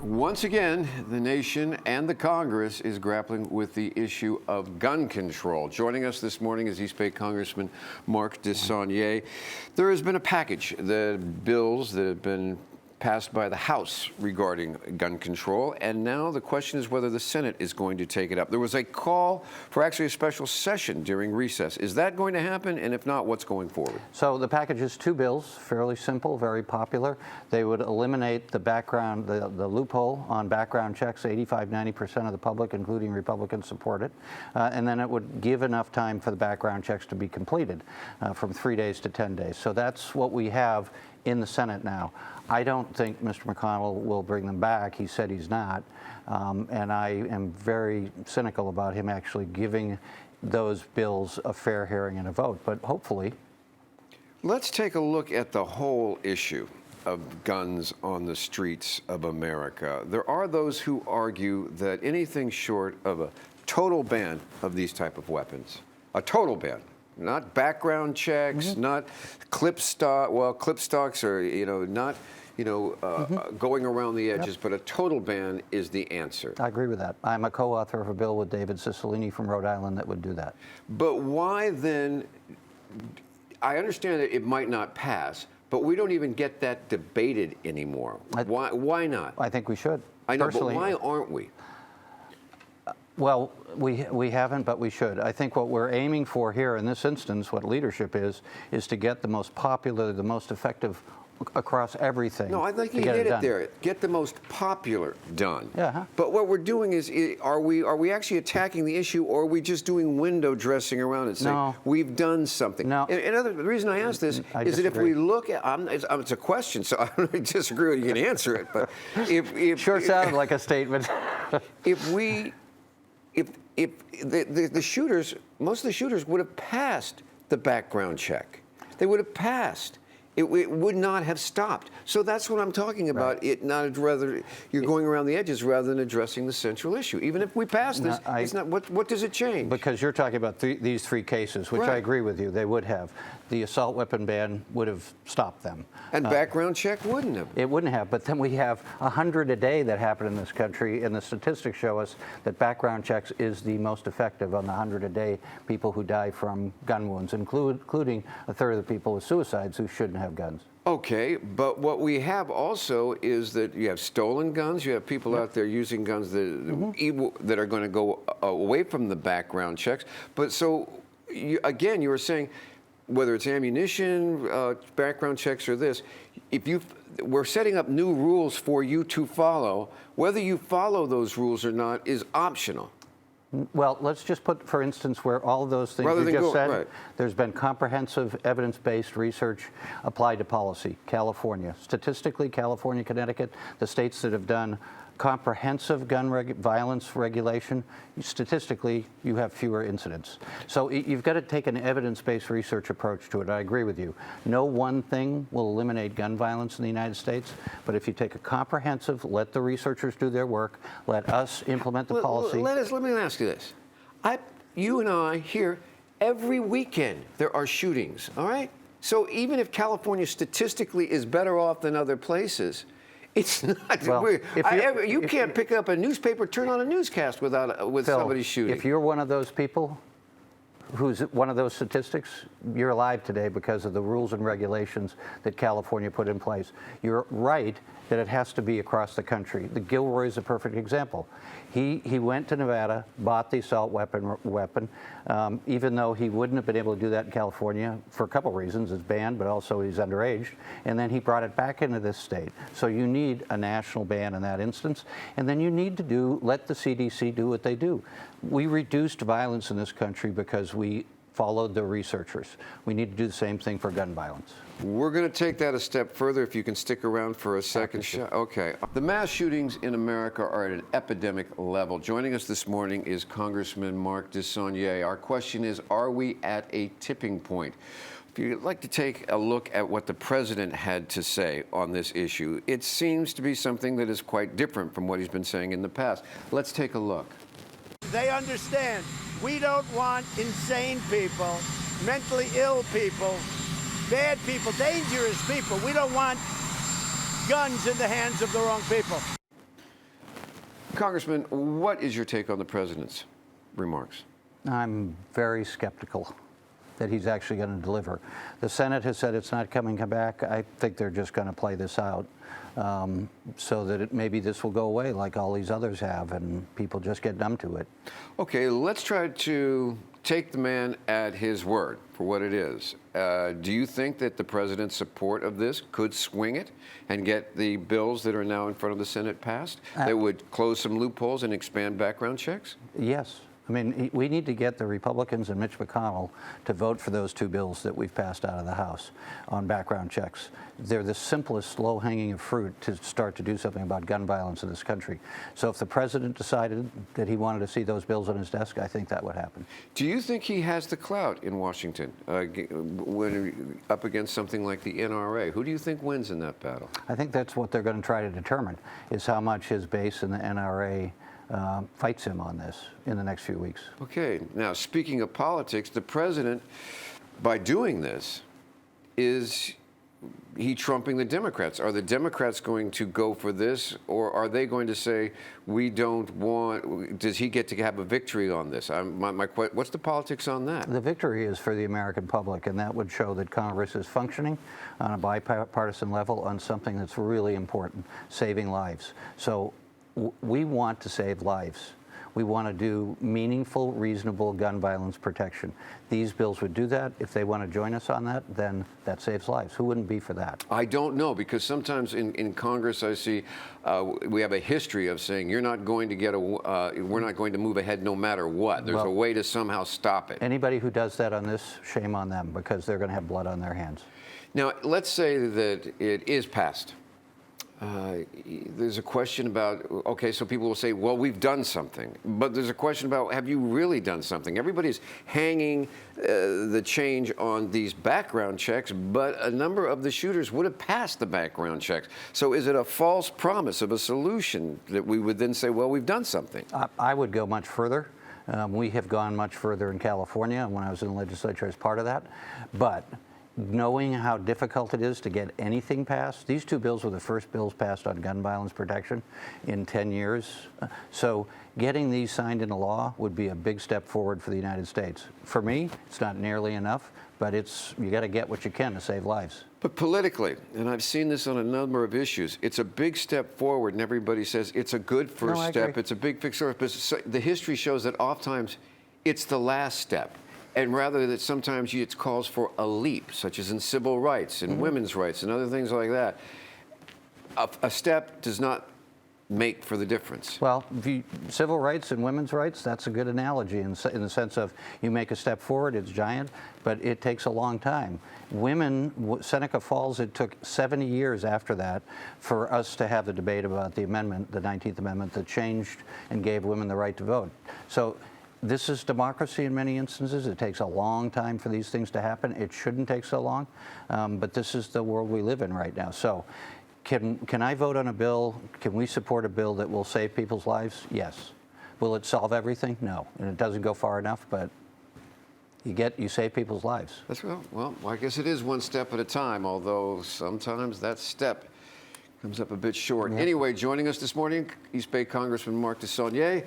Once again, the nation and the Congress is grappling with the issue of gun control. Joining us this morning is East Bay Congressman Mark DeSaulnier. There has been a package, the bills that have been passed by the House regarding gun control, and now the question is whether the Senate is going to take it up. There was a call for actually a special session during recess. Is that going to happen? And if not, what's going forward? So the package is two bills, fairly simple, very popular. They would eliminate the background, the loophole on background checks. 85–90% of the public, including Republicans, support it. And then it would give enough time for the background checks to be completed from 3 days to 10 days. So that's what we have in the Senate now. I don't think Mr. McConnell will bring them back. He said he's not. And I am very cynical about him actually giving those bills a fair hearing and a vote, but hopefully. Let's take a look at the whole issue of guns on the streets of America. There are those who argue that anything short of a total ban of these type of weapons, a total ban, not background checks, not clip stock. Well, clip stocks are, not, going around the edges, but a total ban is the answer. I agree with that. I'm a co-author of a bill with David Cicilline from Rhode Island that would do that. But why then? I understand that it might not pass, but we don't even get that debated anymore. Why not? I think we should. I know, personally, but why aren't we? Well, we haven't, but we should. I think what we're aiming for here in this instance, what leadership is to get the most popular, the most effective across everything. No, I think you hit it there. Get the most popular done. Yeah. But what we're doing is, are we actually attacking the issue, or are we just doing window dressing around it, saying we've done something? No. The reason I ask this is that if we look at, it's a question, so I don't disagree with you, can answer it. But if sure sounded like a statement. If the shooters, most of the shooters would have passed the background check. They would have passed. It would not have stopped. So that's what I'm talking about. Right. You're going around the edges rather than addressing the central issue. Even if we pass this, it's not. What does it change? Because you're talking about these three cases, which I agree with you. They would have. The assault weapon ban would have stopped them. And background check wouldn't have. It wouldn't have. But then we have 100 a day that happen in this country, and the statistics show us that background checks is the most effective on the 100 a day people who die from gun wounds, including a third of the people with suicides who shouldn't have guns. Okay, but what we have also is that you have stolen guns, you have people out there using guns that are going to go away from the background checks. But so, you were saying, whether it's ammunition, background checks, or this, we're setting up new rules for you to follow. Whether you follow those rules or not is optional. Well, let's just put, for instance, where all of those things you just said, there's been comprehensive evidence-based research applied to policy. California, statistically, California, Connecticut, the states that have done comprehensive gun violence regulation, statistically, you have fewer incidents. So you've got to take an evidence-based research approach to it. I agree with you. No one thing will eliminate gun violence in the United States, but if you take a comprehensive, let the researchers do their work, let us implement the policy. Let me ask you this. You and I hear every weekend there are shootings, all right? So even if California statistically is better off than other places, it's not. Well, you can't pick up a newspaper, turn on a newscast with somebody shooting. If you're one of those people who's one of those statistics, you're alive today because of the rules and regulations that California put in place. You're right that it has to be across the country. The Gilroy is a perfect example. He went to Nevada, bought the assault weapon, even though he wouldn't have been able to do that in California for a couple reasons. It's banned, but also he's underage. And then he brought it back into this state. So you need a national ban in that instance. And then you need to let the CDC do what they do. We reduced violence in this country because we followed the researchers. We need to do the same thing for gun violence. We're going to take that a step further if you can stick around for a second. Okay. The mass shootings in America are at an epidemic level. Joining us this morning is Congressman Mark DeSaulnier. Our question is, are we at a tipping point? If you'd like to take a look at what the president had to say on this issue, it seems to be something that is quite different from what he's been saying in the past. Let's take a look. They understand we don't want insane people, mentally ill people, bad people, dangerous people. We don't want guns in the hands of the wrong people. Congressman, what is your take on the president's remarks? I'm very skeptical that he's actually going to deliver. The Senate has said it's not coming back. I think they're just going to play this out so that maybe this will go away like all these others have, and people just get numb to it. Okay, let's try to take the man at his word for what it is. Do you think that the president's support of this could swing it and get the bills that are now in front of the Senate passed that would close some loopholes and expand background checks? Yes. I mean, we need to get the Republicans and Mitch McConnell to vote for those two bills that we've passed out of the House on background checks. They're the simplest, low-hanging fruit to start to do something about gun violence in this country. So if the president decided that he wanted to see those bills on his desk, I think that would happen. Do you think he has the clout in Washington when up against something like the NRA? Who do you think wins in that battle? I think that's what they're going to try to determine, is how much his base in the NRA fights him on this in the next few weeks. Okay, now speaking of politics, the president, by doing this, is he trumping the Democrats? Are the Democrats going to go for this, or are they going to say, we don't want, does he get to have a victory on this? What's the politics on that? The victory is for the American public, and that would show that Congress is functioning on a bipartisan level on something that's really important, saving lives. So we want to save lives. We want to do meaningful, reasonable gun violence protection. These bills would do that. If they want to join us on that, then that saves lives. Who wouldn't be for that? I don't know, because sometimes in Congress I see we have a history of saying you're not going to get we're not going to move ahead no matter what. There's a way to somehow stop it. Anybody who does that on this, shame on them, because they're going to have blood on their hands. Now, let's say that it is passed. There's a question about, okay, so people will say, well, we've done something. But there's a question about, have you really done something? Everybody's hanging the change on these background checks, but a number of the shooters would have passed the background checks. So is it a false promise of a solution that we would then say, well, we've done something? I would go much further. We have gone much further in California when I was in the legislature as part of that. But knowing how difficult it is to get anything passed, these two bills were the first bills passed on gun violence protection in 10 years. So getting these signed into law would be a big step forward for the United States. For me, it's not nearly enough, but you got to get what you can to save lives. But politically, and I've seen this on a number of issues, it's a big step forward, and everybody says it's a good first step. Agree. It's a big fix. But the history shows that oftentimes it's the last step. And rather that sometimes it calls for a leap, such as in civil rights and women's rights and other things like that. A step does not make for the difference. Well, civil rights and women's rights, that's a good analogy in the sense of you make a step forward, it's giant, but it takes a long time. Women, Seneca Falls, it took 70 years after that for us to have the debate about the amendment, the 19th Amendment, that changed and gave women the right to vote. So this is democracy in many instances. It takes a long time for these things to happen. It shouldn't take so long, but this is the world we live in right now. So can I vote on a bill? Can we support a bill that will save people's lives? Yes. Will it solve everything? No. And it doesn't go far enough, but you save people's lives. That's well, I guess it is one step at a time, although sometimes that step comes up a bit short. Yeah. Anyway, joining us this morning, East Bay Congressman Mark DeSaulnier.